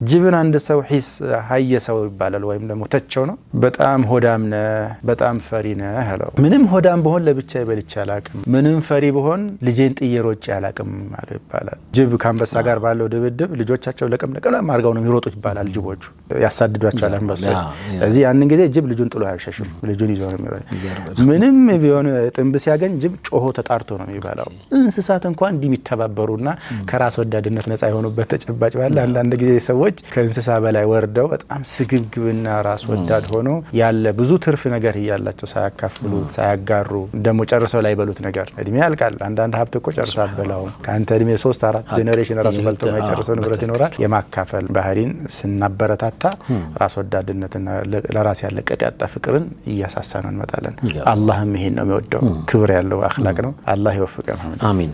ጅብን አንድ ሰው ሂስ ሀየ ሰው ይባላል ወይም ደግሞ ተቸው ነው በጣም ሆዳም ነህ በጣም ፈሪ ነህ አለው ምንም ሆዳም በሆን ለብቻ ይበልጭ ያላቅም ምንም ፈሪ በሆን ልጄን ጥየሮጭ ያላቅም ማለት ይባላል ጅብ ካንበሳ ጋር ባለው ድብድብ ልጆቻቸው ለቀም ማርጋው ነው የሚሮጡት ይባላል ጅቦቹ ያሳድዷቸዋል አንበሳ እዚህ ያንን ጊዜ ጅብ ልጁን ጥሎ አይሸሽም ልጁን ይዞ ነው የሚሮጥ ምንም ቢሆን ጥንብ ሲያገኝ ጅብ ጮሆ ተጣርቶ ነው የሚባላው እንስሳት እንኳን እንዲሚተባበሩና ከራስ ወዳድነት ነፃ የሆኑበት ተጨባጭ ባለ አንዳንድ ጊዜ ሰው ከእንስሳ በላይ ወርደው በጣም ስግብግብና ራስ ወዳድ ሆኖ ያለ ብዙ ትርፍ ነገር ይያላቸው ሳያካፍሉ ሳያጋሩ ደሞ ጨርሰው ላይ በሉት ነገር እድሜ ያልቃል አንዳንድ ሀብት እኮ ጨርሰው አበላው ካንተ እድሜ 3 4 ጄኔሬሽን ራሱ በልቶ ማይጨርሰው ንብረት ይኖራል የማካፈል ባህሪን ስናበረታታ ራስ ወዳድነትና ለራስ ያለ ቀጥ ያጣ ፍቅርን እያሳሳነን እንመጣለን አላህም ይሄን ነው የሚወደው ክብር ያለው አኽላቅ ነው አላህ ይወፍቀን አሜን